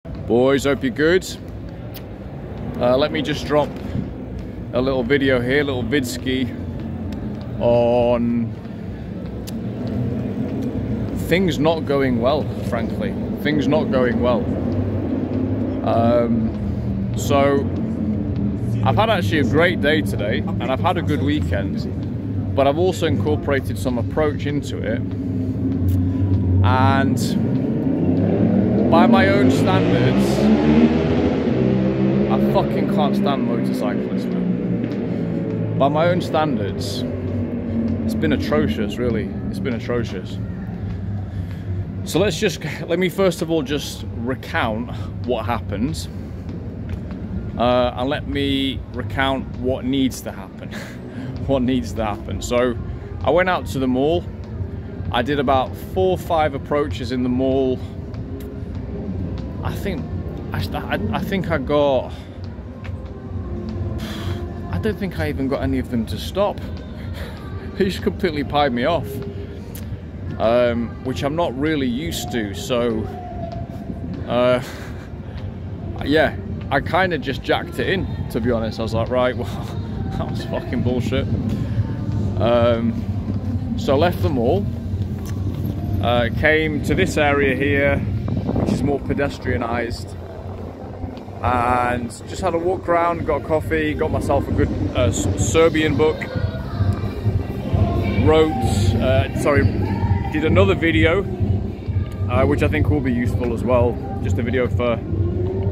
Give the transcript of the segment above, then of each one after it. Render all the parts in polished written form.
Boys, hope you're good. Let me just drop a little video here, a little vidski on things not going well, frankly. Things not going well. So I've had actually a great day today and I've had a good weekend, but I've also incorporated some approach into it. And by my own standards, I fucking can't stand motorcyclists, man. By my own standards, it's been atrocious, really. It's been atrocious. So let me first of all just recount what happened, and let me recount what needs to happen. What needs to happen. So I went out to the mall. I did about 4 or 5 approaches in the mall. I think I got, I don't think I even got any of them to stop. They just completely pied me off, which I'm not really used to. So yeah, I kind of just jacked it in, to be honest. I was like, right, well, that was fucking bullshit. So I left the mall, came to this area here, which is more pedestrianised, and just had a walk around, got a coffee, got myself a good Serbian book, did another video, which I think will be useful as well, just a video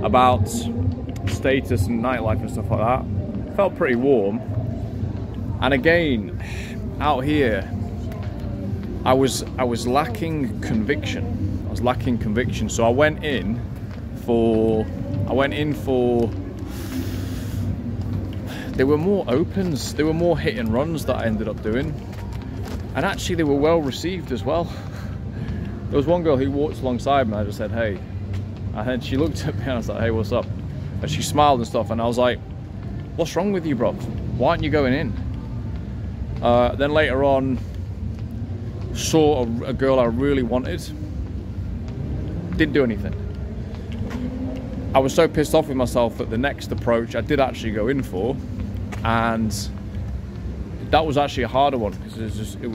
about status and nightlife and stuff like that. Felt pretty warm, and again, out here, I was lacking conviction. I was lacking conviction, so I went in for. There were more opens, there were more hit and runs that I ended up doing, and actually they were well received as well. There was one girl who walked alongside me. I just said, "Hey," and then she looked at me and I was like, "Hey, what's up?" And she smiled and stuff, and I was like, "What's wrong with you, bro? Why aren't you going in?" Then later on, saw a girl I really wanted. Didn't do anything. I was so pissed off with myself that the next approach I did actually go in for, and that was actually a harder one because it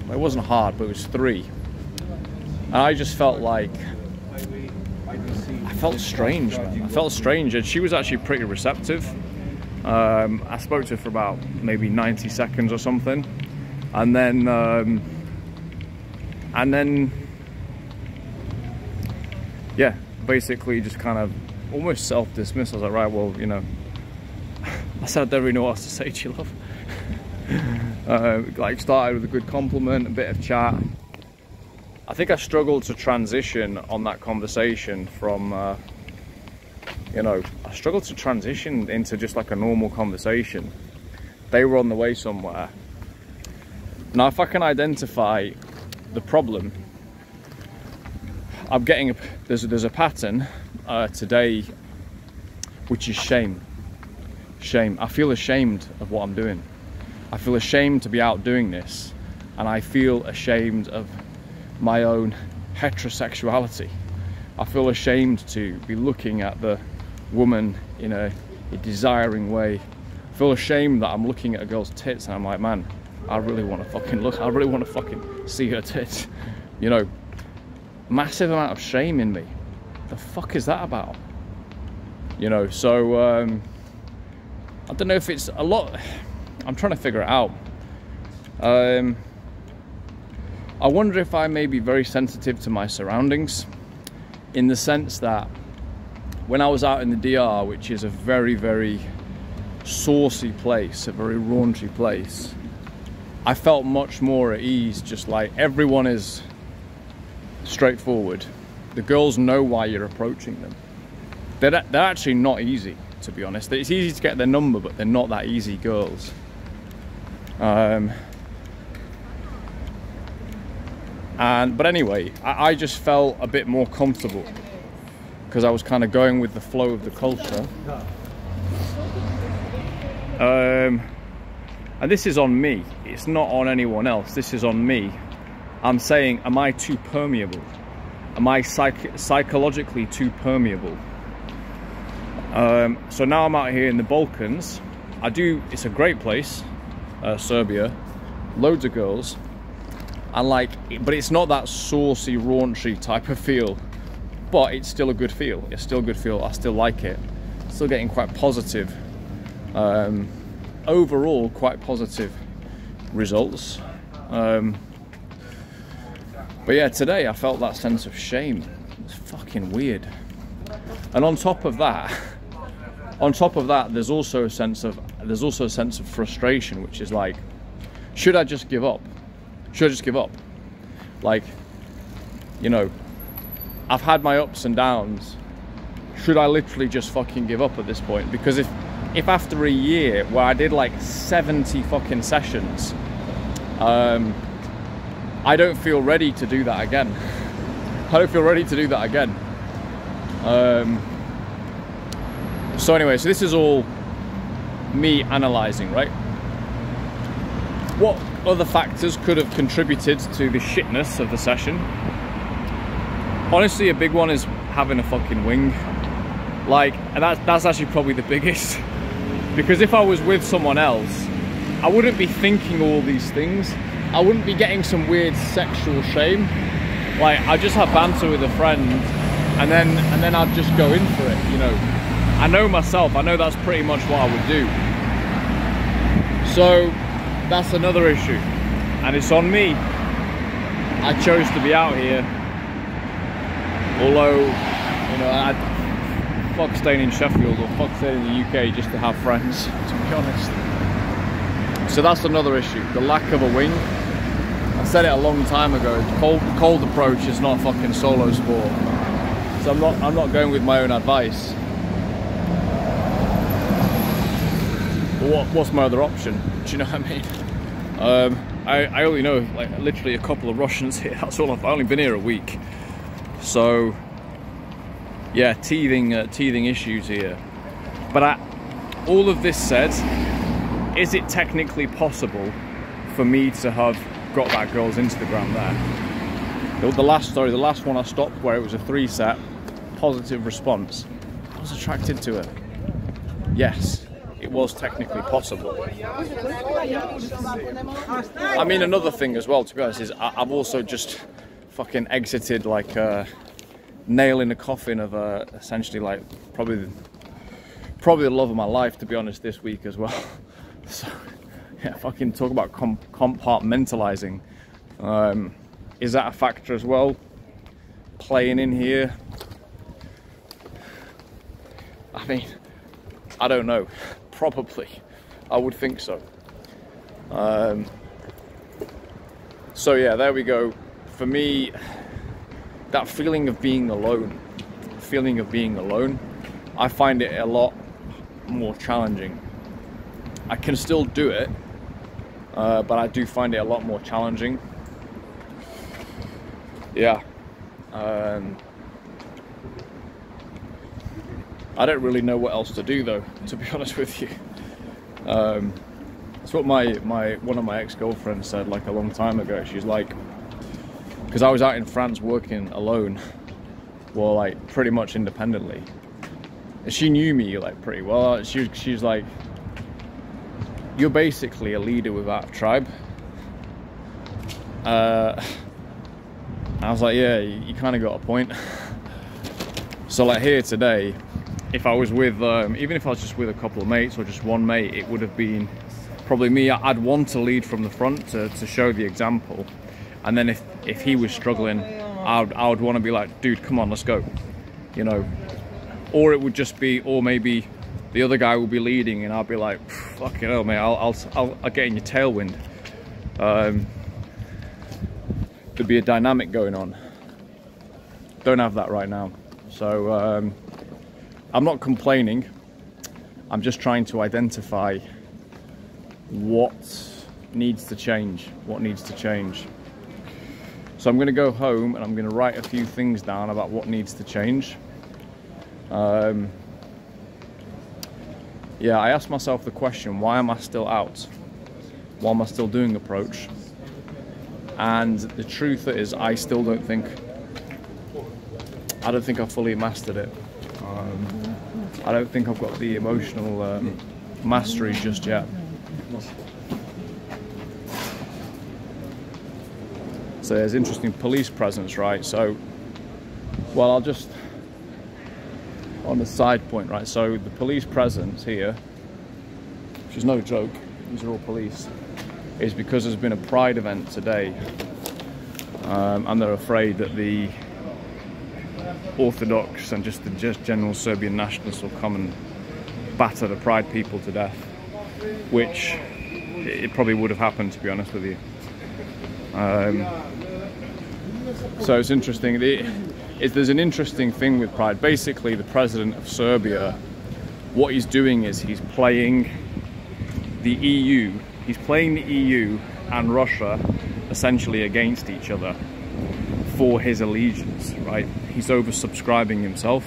wasn't hard, but it was 3, and I just felt like I felt strange, man. I felt strange, and she was actually pretty receptive. I spoke to her for about maybe 90 seconds or something, and then yeah, basically just kind of almost self-dismissed. I was like, right, well, you know, I said I don't really know what else to say to you, love. Like, started with a good compliment, a bit of chat. I think I struggled to transition on that conversation from, you know, I struggled to transition into just like a normal conversation. They were on the way somewhere. Now, if I can identify the problem, I'm getting there's a pattern today, which is shame. I feel ashamed of what I'm doing. I feel ashamed to be out doing this, and I feel ashamed of my own heterosexuality. I feel ashamed to be looking at the woman in a desiring way. I feel ashamed that I'm looking at a girl's tits and I'm like, man, I really want to fucking look. I really want to fucking see her tits. You know, massive amount of shame in me. The fuck is that about? You know, so I don't know if it's a lot. I'm trying to figure it out. I wonder if I may be very sensitive to my surroundings, in the sense that when I was out in the DR, which is a very, very saucy place, a very raunchy place, I felt much more at ease. Just like, everyone is straightforward. The girls know why you're approaching them. They're actually not easy, to be honest. It's easy to get their number, but they're not that easy girls. But anyway, I just felt a bit more comfortable because I was kind of going with the flow of the culture. And this is on me. It's not on anyone else. This is on me. I'm saying, am I too permeable? Am I psychologically too permeable? So now I'm out here in the Balkans. It's a great place, Serbia, loads of girls, and like, but it's not that saucy, raunchy type of feel, but it's still a good feel. It's still a good feel. I still like it. Still getting quite positive, overall quite positive results. But yeah, today I felt that sense of shame. It's fucking weird. And on top of that, there's also a sense of frustration, which is like, should I just give up? Should I just give up? Like, you know, I've had my ups and downs. Should I literally just fucking give up at this point? Because if after a year where I did like 70 fucking sessions, I don't feel ready to do that again. I don't feel ready to do that again. So anyway, so this is all me analysing, right? What other factors could have contributed to the shitness of the session? Honestly, a big one is having a fucking wing. Like, and that's actually probably the biggest. Because if I was with someone else, I wouldn't be thinking all these things. I wouldn't be getting some weird sexual shame. Like, I just have banter with a friend, and then I'd just go in for it, you know. I know myself, I know that's pretty much what I would do. So that's another issue, and it's on me. I chose to be out here, although, you know, I'd fuck staying in Sheffield or fuck staying in the UK just to have friends, to be honest. So that's another issue, the lack of a wing. I said it a long time ago, cold approach is not a fucking solo sport. So I'm not going with my own advice. But what's my other option? Do you know what I mean? I only know like literally a couple of Russians here. That's all. I've only been here a week. So yeah, teething issues here. But all of this said, is it technically possible for me to have got that girl's Instagram there? The last one I stopped where it was a 3-set, positive response. I was attracted to her. Yes, it was technically possible. I mean, another thing as well, to be honest, is I've also just fucking exited like a nail in the coffin of essentially like probably the love of my life, to be honest, this week as well. So yeah, fucking talk about compartmentalizing. Is that a factor as well playing in here? I mean, I don't know. Probably. I would think so. So yeah, there we go. For me, that feeling of being alone, I find it a lot more challenging. I can still do it, but I do find it a lot more challenging. Yeah. I don't really know what else to do though, to be honest with you. That's what one of my ex-girlfriends said like a long time ago. She's like, because I was out in France working alone, well, like pretty much independently. She knew me like pretty well. She's like, you're basically a leader without a tribe. I was like, yeah, you kind of got a point. So like here today, if I was with, even if I was just with a couple of mates or just one mate, it would have been probably me. I'd want to lead from the front to show the example. And then if he was struggling, I would want to be like, dude, come on, let's go. You know, or it would just be, or maybe the other guy will be leading and I'll be like, fucking hell, mate, I'll get in your tailwind. There'd be a dynamic going on. Don't have that right now. So I'm not complaining. I'm just trying to identify what needs to change. So I'm going to go home and I'm going to write a few things down about what needs to change. Yeah, I asked myself the question, why am I still out? Why am I still doing approach? And the truth is, I still don't think I don't think I've fully mastered it. I don't think I've got the emotional mastery just yet. So there's interesting police presence, right? So, well, I'll just, on the side point, right? So the police presence here, which is no joke, these are all police, is because there's been a Pride event today. And they're afraid that the Orthodox and just the general Serbian nationalists will come and batter the Pride people to death, which it probably would have happened, to be honest with you. So it's interesting. There's an interesting thing with Pride. Basically, the president of Serbia, what he's doing is he's playing the EU. He's playing the EU and Russia essentially against each other for his allegiance, right? He's oversubscribing himself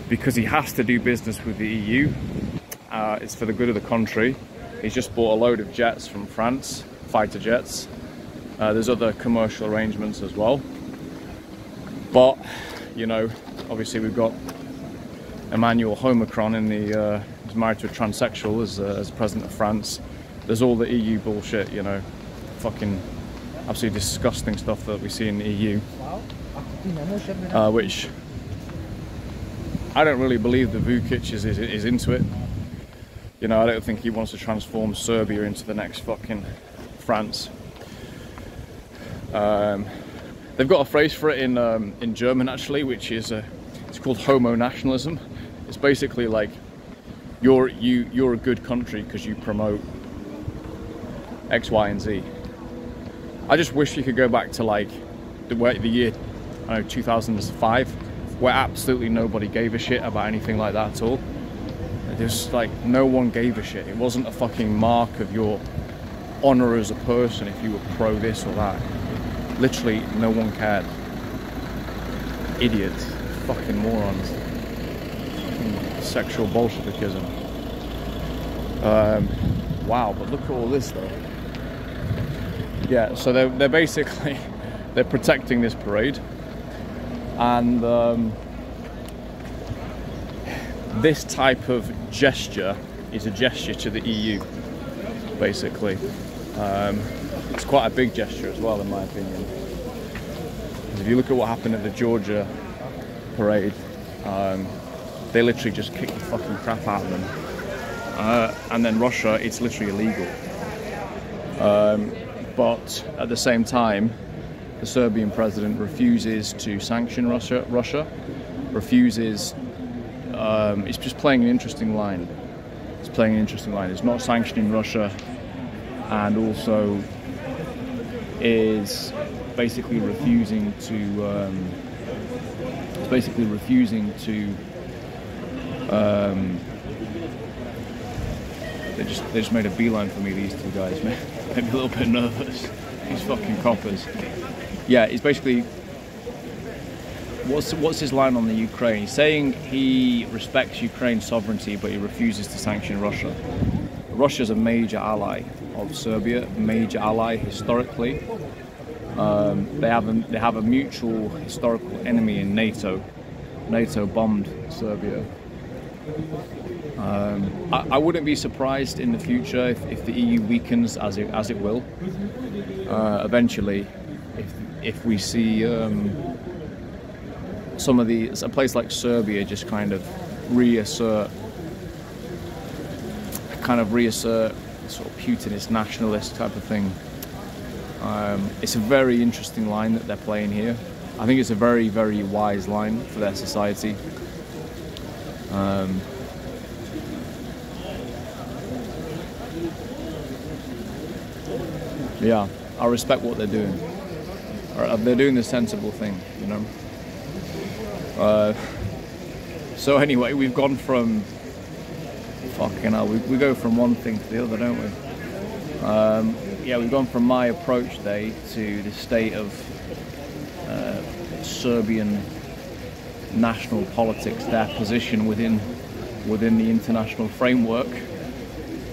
because he has to do business with the EU. It's for the good of the country. He's just bought a load of jets from France, fighter jets. There's other commercial arrangements as well. But, you know, obviously we've got Emmanuel Macron in the, he's married to a transsexual as president of France. There's all the EU bullshit, you know, fucking absolutely disgusting stuff that we see in the EU. Which I don't really believe that Vučić is into it. You know, I don't think he wants to transform Serbia into the next fucking France. They've got a phrase for it in German actually, which is it's called homo nationalism. It's basically like you're a good country because you promote X, Y, and Z. I just wish you could go back to like the year, I don't know, 2005, where absolutely nobody gave a shit about anything like that at all. There's like no one gave a shit. It wasn't a fucking mark of your honor as a person if you were pro this or that. Literally no one cared. Idiots, fucking morons. Fucking sexual Bolshevikism. Wow, but look at all this though. Yeah, so they're basically they're protecting this parade, and this type of gesture is a gesture to the EU, basically. It's quite a big gesture as well, in my opinion. If you look at what happened at the Georgia parade, they literally just kicked the fucking crap out of them. And then Russia, it's literally illegal. But at the same time, the Serbian president refuses to sanction Russia, refuses, it's just playing an interesting line. It's playing an interesting line. It's not sanctioning Russia, and also is basically refusing to, they just made a beeline for me, these two guys, made me a little bit nervous. These fucking coppers. Yeah, he's basically, what's his line on the Ukraine? He's saying he respects Ukraine's sovereignty, but he refuses to sanction Russia. Russia's a major ally of Serbia, major ally historically. They have a mutual historical enemy in NATO. NATO bombed Serbia. I wouldn't be surprised in the future if the EU weakens, as it will. Eventually, if we see a place like Serbia just kind of reassert sort of Putinist nationalist type of thing. It's a very interesting line that they're playing here. I think it's a very, very wise line for their society. Yeah, I respect what they're doing. They're doing the sensible thing, you know. So anyway, we've gone from fucking hell. We go from one thing to the other, don't we? Yeah, we've gone from my approach day to the state of Serbian national politics, their position within the international framework,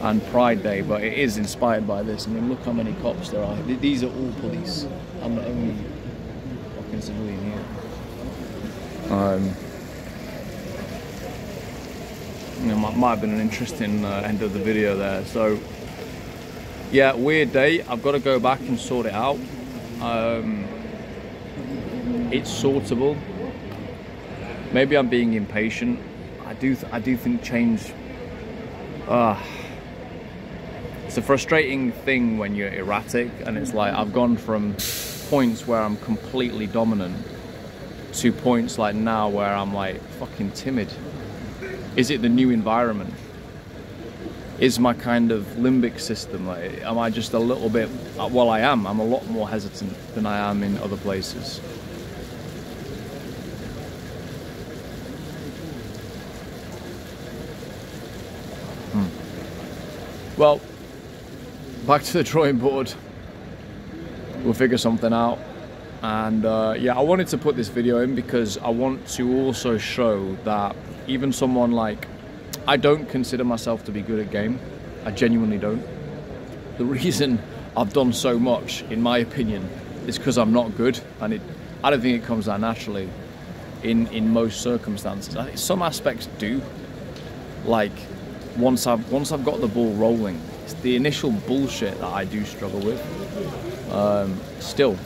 and Pride Day. But it is inspired by this. I mean, look how many cops there are. These are all police. I'm the only fucking civilian here. You know, might have been an interesting end of the video there. So yeah, weird day. I've got to go back and sort it out. It's sortable. Maybe I'm being impatient. I do think change. It's a frustrating thing when you're erratic, and it's like I've gone from points where I'm completely dominant to points like now where I'm like fucking timid. Is it the new environment? Is my kind of limbic system, like, am I just a little bit, well I am, I'm a lot more hesitant than I am in other places. Well, back to the drawing board. We'll figure something out. And yeah, I wanted to put this video in because I want to also show that even someone like, I don't consider myself to be good at game. I genuinely don't. The reason I've done so much, in my opinion, is because I'm not good, and I don't think it comes down naturally in most circumstances. I think some aspects do. Like once I've got the ball rolling, it's the initial bullshit that I do struggle with. Still.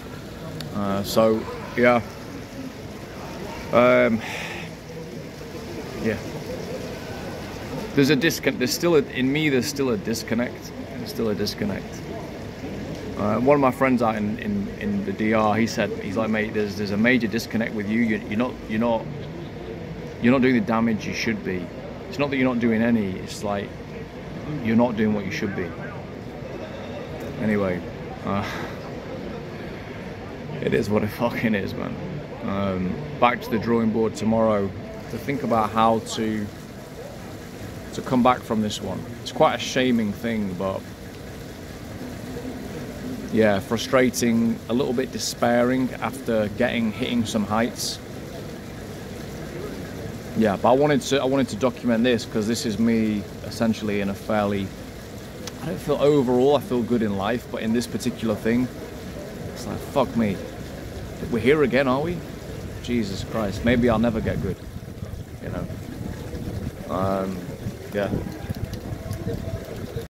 So yeah. Yeah. There's a disconnect. There's still there's still a disconnect. There's still a disconnect. One of my friends out in the DR, he's like, mate, there's a major disconnect with you. You're not doing the damage you should be. It's not that you're not doing any. It's like you're not doing what you should be. Anyway, it is what it fucking is, man. Back to the drawing board tomorrow to think about how to come back from this one. It's quite a shaming thing, but yeah, frustrating, a little bit despairing after hitting some heights. Yeah, but I wanted to document this because this is me essentially in a fairly, I don't feel overall I feel good in life, but in this particular thing, it's like, fuck me. We're here again, are we? Jesus Christ, maybe I'll never get good, you know. Yeah.